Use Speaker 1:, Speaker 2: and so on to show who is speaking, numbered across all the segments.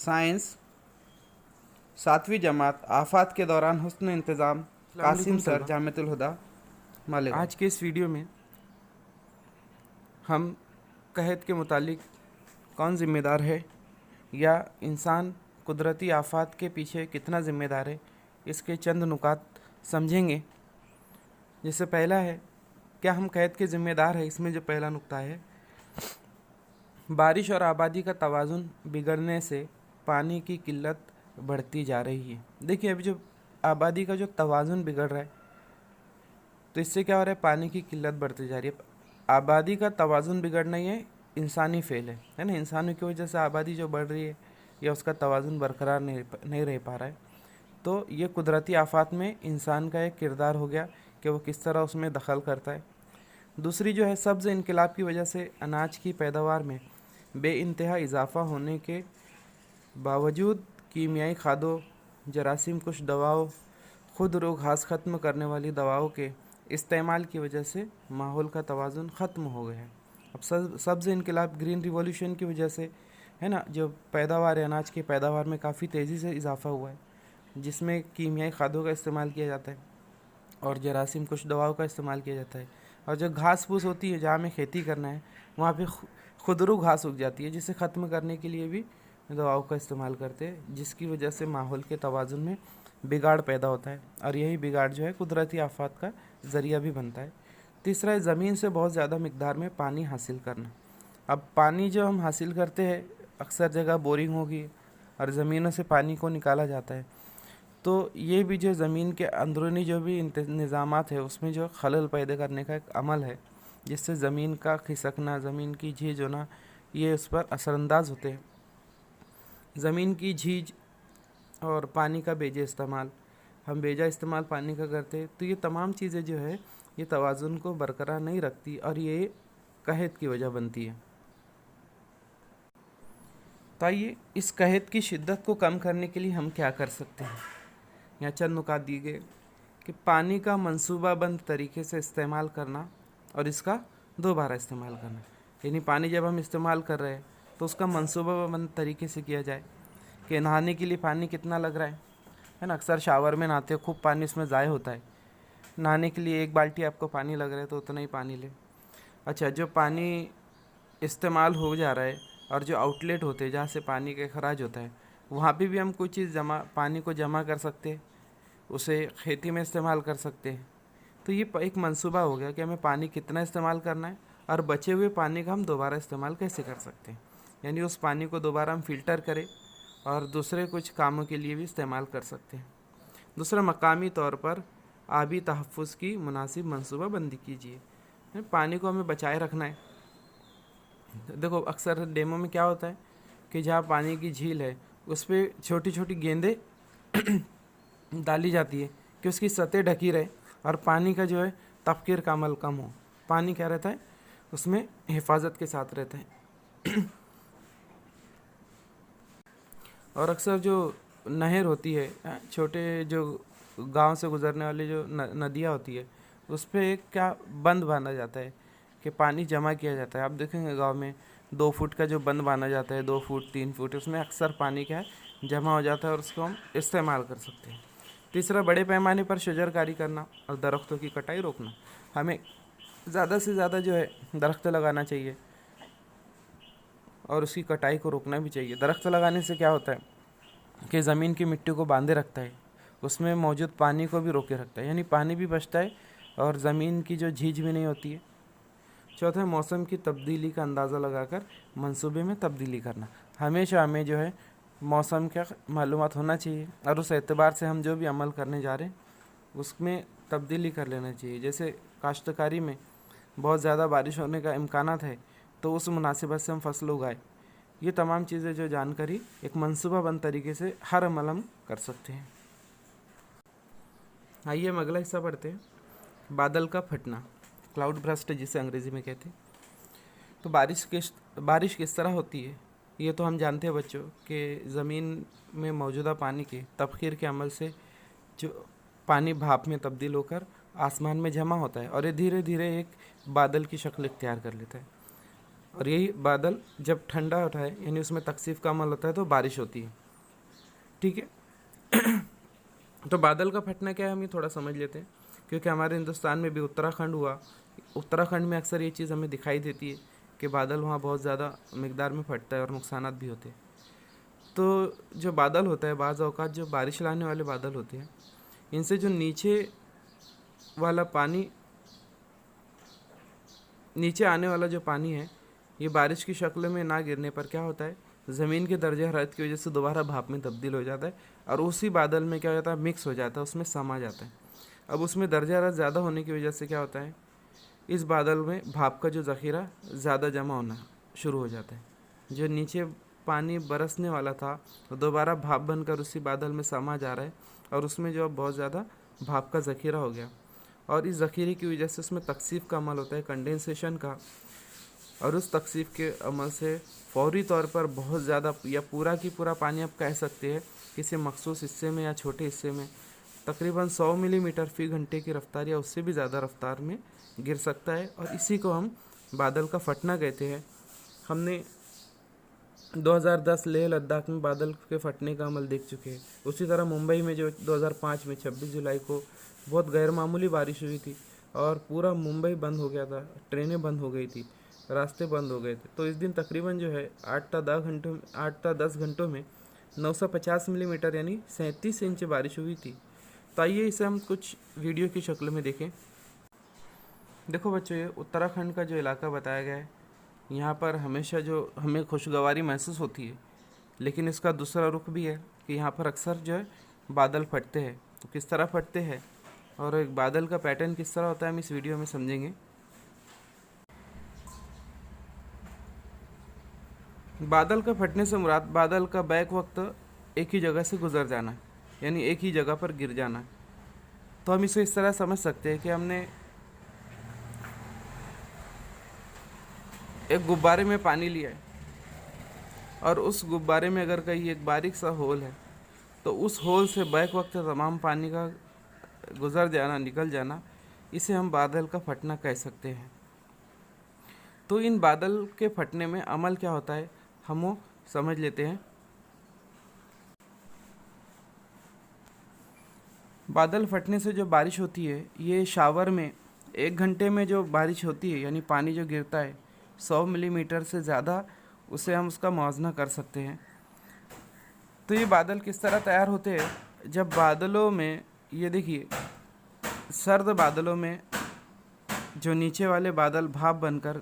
Speaker 1: Science 7वीं जमात आफात के दौरान हुस्न इंतज़ाम कासिम सर जामिअतुल हुदा मालेगांव।
Speaker 2: आज के इस वीडियो में हम कहत के मुतालिक कौन ज़िम्मेदार है या इंसान कुदरती आफात के पीछे कितना ज़िम्मेदार है, इसके चंद नुकात समझेंगे। जैसे पहला है, क्या हम कहत के ज़िम्मेदार है। इसमें जो पहला नुक्ता है, बारिश और आबादी का तवाज़ुन बिगड़ने से पानी की किल्लत बढ़ती जा रही है। देखिए, अभी जो आबादी का जो तवाज़ुन बिगड़ रहा है, तो इससे क्या हो रहा है, पानी की किल्लत बढ़ती जा रही है। आबादी का तवाज़ुन बिगड़ना ये इंसानी फेल है ना। इंसानों की वजह से आबादी जो बढ़ रही है या उसका तवाज़ुन बरकरार नहीं रह पा रहा है, तो ये कुदरती आफात में इंसान का एक किरदार हो गया कि वो किस तरह उसमें दखल करता है। दूसरी जो है, सब्ज़ इनकलाब की वजह से अनाज की पैदावार में बेइंतहा इजाफ़ा होने के बावजूद कीमियाई खादों, जरासीम कुछ दवाओं, खुद रोग घास ख़त्म करने वाली दवाओं के इस्तेमाल की वजह से माहौल का तवाज़ुन ख़त्म हो गया है। अब सब्ज़ इनकलाब, ग्रीन रिवॉल्यूशन की वजह से है ना, जो पैदावार है, अनाज की पैदावार में काफ़ी तेज़ी से इजाफ़ा हुआ है, जिसमें कीमियाई खादों का इस्तेमाल किया जाता है और जरासीम कुछ दवाओं का इस्तेमाल किया जाता है। और जो घास फूस होती है, जहाँ हमें खेती करना है, वहाँ पे खुदरू घास उग जाती है, जिसे ख़त्म करने के लिए भी दवाओं का इस्तेमाल करते हैं, जिसकी वजह से माहौल के तवाज़ुन में बिगाड़ पैदा होता है और यही बिगाड़ जो है कुदरती आफात का ज़रिया भी बनता है। तीसरा है, ज़मीन से बहुत ज़्यादा मिक़दार में पानी हासिल करना। अब पानी जो हम हासिल करते हैं, अक्सर जगह बोरिंग होगी और ज़मीनों से पानी को निकाला जाता है, तो ये भी जो ज़मीन के अंदरूनी जो भी निज़ामात है, उसमें जो खलल पैदा करने का एक अमल है, जिससे ज़मीन का खिसकना, ज़मीन की झीज होना, ये उस पर असरअंदाज होते हैं। ज़मीन की झीज और पानी का बेजा इस्तेमाल, हम बेजा इस्तेमाल पानी का करते हैं, तो ये तमाम चीज़ें जो है ये तवाज़ुन को बरकरार नहीं रखती और ये कहत की वजह बनती है। तो आइए, इस कहत की शिद्दत को कम करने के लिए हम क्या कर सकते हैं। यहाँ चंद नुकात दिए गए कि पानी का मंसूबाबंद तरीके से इस्तेमाल करना और इसका दोबारा इस्तेमाल करना। यानी पानी जब हम इस्तेमाल कर रहे हैं तो उसका मंसूबाबंद तरीके से किया जाए कि नहाने के लिए पानी कितना लग रहा है ना। अक्सर शावर में नहाते हो, खूब पानी उसमें ज़ाय होता है। नहाने के लिए 1 बाल्टी आपको पानी लग रहा है तो उतना ही पानी ले। अच्छा, जो पानी इस्तेमाल हो जा रहा है और जो आउटलेट होते हैं जहाँ से पानी का अखराज होता है, वहाँ पे भी हम कोई चीज़ पानी को जमा कर सकते हैं, उसे खेती में इस्तेमाल कर सकते हैं। तो ये एक मंसूबा हो गया कि हमें पानी कितना इस्तेमाल करना है और बचे हुए पानी का हम दोबारा इस्तेमाल कैसे कर सकते हैं। यानी उस पानी को दोबारा हम फ़िल्टर करें और दूसरे कुछ कामों के लिए भी इस्तेमाल कर सकते हैं। दूसरा, मकामी तौर पर आबी तहफ़्फ़ुज़ की मुनासिब मंसूबा बंदी कीजिए। पानी को हमें बचाए रखना है। देखो, अक्सर डैमों में क्या होता है कि जहाँ पानी की झील है, उस पर छोटी छोटी गेंदें डाली जाती है कि उसकी सतह ढकी रहे और पानी का जो है तफ़कीर का अमल कम हो। पानी क्या रहता है, उसमें हिफाजत के साथ रहता है। और अक्सर जो नहर होती है, छोटे जो गांव से गुजरने वाली जो नदियाँ होती है, उस पर एक क्या बंद बांधा जाता है कि पानी जमा किया जाता है। आप देखेंगे गांव में 2 फुट का जो बंद बांधा जाता है, 2 फुट 3 फुट, उसमें अक्सर पानी क्या है जमा हो जाता है और उसको हम इस्तेमाल कर सकते हैं। तीसरा, बड़े पैमाने पर शजरकारी करना और दरख्तों की कटाई रोकना। हमें ज़्यादा से ज़्यादा जो है दरख्त लगाना चाहिए और उसकी कटाई को रोकना भी चाहिए। दरख्त लगाने से क्या होता है कि ज़मीन की मिट्टी को बांधे रखता है, उसमें मौजूद पानी को भी रोके रखता है, यानी पानी भी बचता है और ज़मीन की जो झीज भी नहीं होती है। चौथा, मौसम की तब्दीली का अंदाज़ा लगाकर मंसूबे में तब्दीली करना। हमेशा हमें जो है मौसम का मालूमात होना चाहिए और उस एतबार से हम जो भी अमल करने जा रहे हैं उसमें तब्दीली कर लेना चाहिए। जैसे काश्तकारी में बहुत ज़्यादा बारिश होने का इम्कानात है, तो उस मुनासिबत से हम फसल उगाए। ये तमाम चीज़ें जो जानकारी एक मंसूबाबंद तरीके से हर अमल हम कर सकते हैं। आइए हम अगला हिस्सा पढ़ते हैं, बादल का फटना, क्लाउड बर्स्ट जिसे अंग्रेज़ी में कहते हैं। तो बारिश किस तरह होती है, ये तो हम जानते हैं बच्चों कि ज़मीन में मौजूदा पानी के तबखीर के अमल से जो पानी भाप में तब्दील होकर आसमान में जमा होता है और ये धीरे धीरे एक बादल की शक्ल इख्तियार कर लेता है। और यही बादल जब ठंडा होता है यानी उसमें तकसीफ का अमल होता है तो बारिश होती है। ठीक है। तो बादल का फटना क्या है हम ये थोड़ा समझ लेते हैं, क्योंकि हमारे हिंदुस्तान में भी उत्तराखंड हुआ, उत्तराखंड में अक्सर ये चीज़ हमें दिखाई देती है कि बादल वहाँ बहुत ज़्यादा मिकदार में फटता है और नुकसानात भी होते हैं। तो जो बादल होता है बाज़ औक़ात जो बारिश लाने वाले बादल होते हैं, इनसे जो नीचे वाला पानी, नीचे आने वाला जो पानी है, ये बारिश की शक्ल में ना गिरने पर क्या होता है, ज़मीन के दर्जे हरारत की वजह से दोबारा भाप में तब्दील हो जाता है और उसी बादल में क्या हो जाता है, मिक्स हो जाता है, उसमें समा जाता है। अब उसमें दर्जा हरारत ज़्यादा होने की वजह से क्या होता है, इस बादल में भाप का जो ज़ख़ीरा ज़्यादा जमा होना शुरू हो जाता है। जो नीचे पानी बरसने वाला था तो दोबारा भाप बनकर उसी बादल में समा जा रहा है और उसमें जो अब बहुत ज़्यादा भाप का ज़ख़ीरा हो गया और इस ज़ख़ीरे की वजह से उसमें तकसीफ का अमल होता है, कंडेंसेशन का, और उस तकसीफ के अमल से फौरी तौर पर बहुत ज़्यादा या पूरा की पूरा पानी आप कह सकते हैं किसी मखसूस हिस्से में या छोटे हिस्से में तकरीबन 100 मिलीमीटर फ़ी घंटे की रफ़्तार या उससे भी ज़्यादा रफ़्तार में गिर सकता है और इसी को हम बादल का फटना कहते हैं। हमने 2010 लेह लद्दाख में बादल के फटने का अमल देख चुके हैं। उसी तरह मुंबई में जो 2005 में 26 जुलाई को बहुत गैर मामूली बारिश हुई थी और पूरा मुंबई बंद हो गया था, ट्रेनें बंद हो गई थी, रास्ते बंद हो गए थे। तो इस दिन तकरीबन जो है 8 या 10 घंटों में 950 मिलीमीटर यानी 37 इंच बारिश हुई थी। तो आइए इसे हम कुछ वीडियो की शक्ल में देखें। देखो बच्चों, ये उत्तराखंड का जो इलाका बताया गया है, यहाँ पर हमेशा जो हमें खुशगवारी महसूस होती है, लेकिन इसका दूसरा रुख भी है कि यहाँ पर अक्सर जो है बादल फटते हैं। तो किस तरह फटते हैं और एक बादल का पैटर्न किस तरह होता है हम इस वीडियो में समझेंगे। बादल का फटने से मुराद बादल का बैक वक्त एक ही जगह से गुजर जाना, यानी एक ही जगह पर गिर जाना। तो हम इसे इस तरह समझ सकते हैं कि हमने एक गुब्बारे में पानी लिया है और उस गुब्बारे में अगर कहीं एक बारीक सा होल है तो उस होल से बैक वक्त तमाम पानी का गुजर जाना, निकल जाना, इसे हम बादल का फटना कह सकते हैं। तो इन बादल के फटने में अमल क्या होता है हम वो समझ लेते हैं। बादल फटने से जो बारिश होती है, ये शावर में 1 घंटे में जो बारिश होती है यानी पानी जो गिरता है 100 मिलीमीटर से ज़्यादा, उसे हम उसका मुआवजा कर सकते हैं। तो ये बादल किस तरह तैयार होते हैं, जब बादलों में ये देखिए सर्द बादलों में जो नीचे वाले बादल भाप बनकर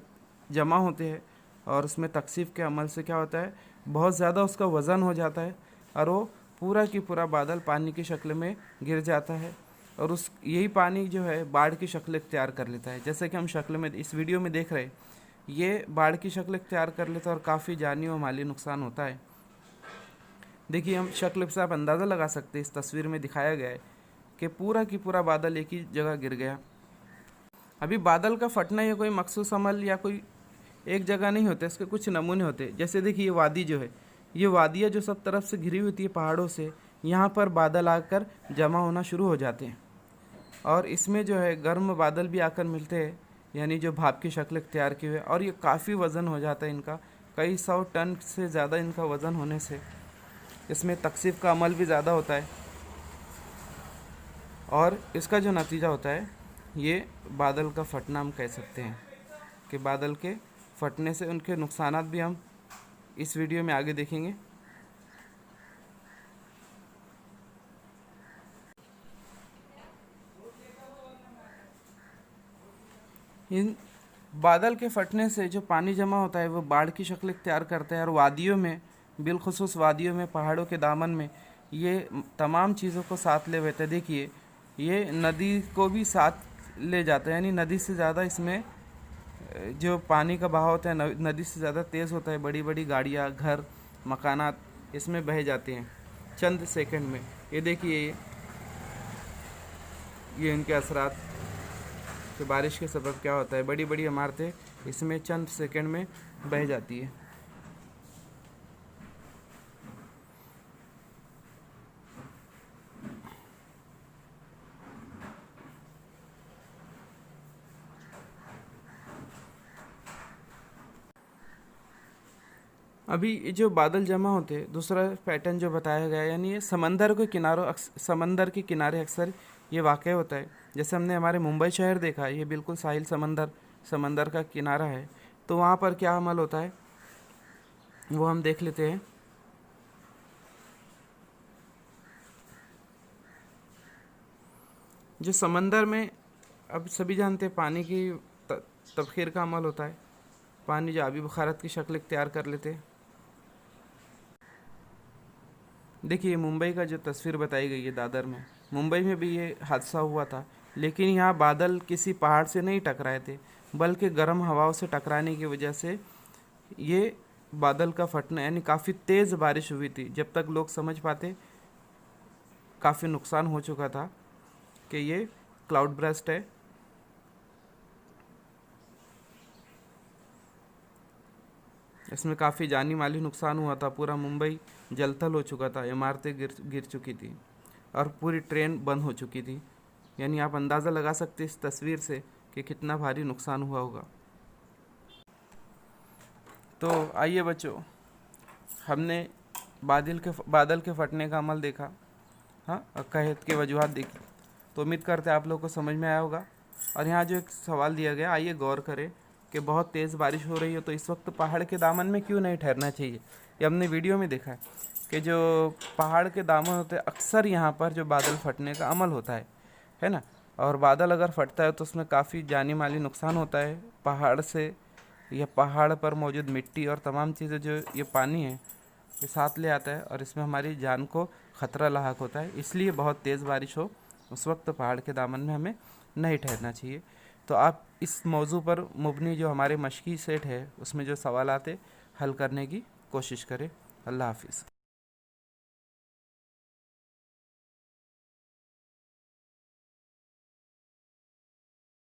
Speaker 2: जमा होते हैं और उसमें तकसीफ के अमल से क्या होता है, बहुत ज़्यादा उसका वज़न हो जाता है और वो पूरा की पूरा बादल पानी की शक्ल में गिर जाता है और उस यही पानी जो है बाढ़ की शक्ल इख्तियार कर लेता है। जैसे कि हम शक्ल में इस वीडियो में देख रहे हैं, ये बाढ़ की शक्ल इख्तियार कर लेता है और काफ़ी जानी और माली नुकसान होता है। देखिए हम शक्ल से आप अंदाज़ा लगा सकते हैं, इस तस्वीर में दिखाया गया है कि पूरा की पूरा बादल एक ही जगह गिर गया। अभी बादल का फटना ये कोई मखसूस अमल या कोई एक जगह नहीं होता, इसके कुछ नमूने होते हैं। जैसे देखिए ये वादी जो है, ये वादियाँ जो सब तरफ से घिरी होती है पहाड़ों से, यहाँ पर बादल आकर जमा होना शुरू हो जाते हैं और इसमें जो है गर्म बादल भी आकर मिलते हैं, यानी जो भाप की शक्ल इख्तियार किए हुए, और ये काफ़ी वज़न हो जाता है इनका, कई 100 टन से ज़्यादा इनका वज़न होने से इसमें तकसीफ का अमल भी ज़्यादा होता है और इसका जो नतीजा होता है ये बादल का फटना हम कह सकते हैं कि बादल के फटने से उनके नुकसानात भी हम इस वीडियो में आगे देखेंगे। इन बादल के फटने से जो पानी जमा होता है वो बाढ़ की शक्ल इख्तियार करता है और वादियों में, बिलखुसूस वादियों में, पहाड़ों के दामन में ये तमाम चीज़ों को साथ ले बैठे। देखिए ये नदी को भी साथ ले जाता है, यानी नदी से ज़्यादा इसमें जो पानी का बहाव होता है नदी से ज़्यादा तेज़ होता है। बड़ी बड़ी गाड़ियाँ, घर, मकानात इसमें बह जाते हैं चंद सेकंड में। ये देखिए ये इनके असरात कि बारिश के सबब क्या होता है, बड़ी बड़ी इमारतें इसमें चंद सेकंड में बह जाती है। अभी ये जो बादल जमा होते हैं, दूसरा पैटर्न जो बताया गया है, यानी ये समंदर के किनारे अक्सर ये वाक़ होता है। जैसे हमने हमारे मुंबई शहर देखा, ये बिल्कुल साहिल समंदर का किनारा है, तो वहाँ पर क्या अमल होता है वो हम देख लेते हैं। जो समंदर में, अब सभी जानते हैं, पानी की तबखीर का अमल होता है। पानी जो आबी बुखारत की शक्ल इख्तियार कर लेते हैं। देखिए मुंबई का जो तस्वीर बताई गई है दादर में, मुंबई में भी ये हादसा हुआ था, लेकिन यहाँ बादल किसी पहाड़ से नहीं टकराए थे, बल्कि गर्म हवाओं से टकराने की वजह से ये बादल का फटना, यानी काफ़ी तेज़ बारिश हुई थी। जब तक लोग समझ पाते काफ़ी नुकसान हो चुका था कि ये क्लाउड ब्रस्ट है। इसमें काफ़ी जानी माली नुकसान हुआ था, पूरा मुंबई जलथल हो चुका था, इमारतें गिर चुकी थी और पूरी ट्रेन बंद हो चुकी थी। यानी आप अंदाज़ा लगा सकते इस तस्वीर से कि कितना भारी नुकसान हुआ होगा। तो आइए बच्चों, हमने बादल के फटने का अमल देखा, हाँ, और कहत के वजूहात देखी, तो उम्मीद करते हैं आप लोगों को समझ में आया होगा। और यहाँ जो एक सवाल दिया गया, आइए गौर करें कि बहुत तेज़ बारिश हो रही है तो इस वक्त पहाड़ के दामन में क्यों नहीं ठहरना चाहिए। ये हमने वीडियो में देखा है कि जो पहाड़ के दामन होते हैं, अक्सर यहाँ पर जो बादल फटने का अमल होता है ना, और बादल अगर फटता है तो उसमें काफ़ी जानी माली नुकसान होता है पहाड़ से, या पहाड़ पर मौजूद मिट्टी और तमाम चीज़ें जो ये पानी है ये साथ ले आता है, और इसमें हमारी जान को ख़तरा लाहक होता है। इसलिए बहुत तेज़ बारिश हो उस वक्त पहाड़ के दामन में हमें नहीं ठहरना चाहिए। तो आप इस मौजू पर मुबनी जो हमारे मशकी सेट है उसमें जो सवाल आते हल करने की कोशिश करें। अल्लाह हाफिज़।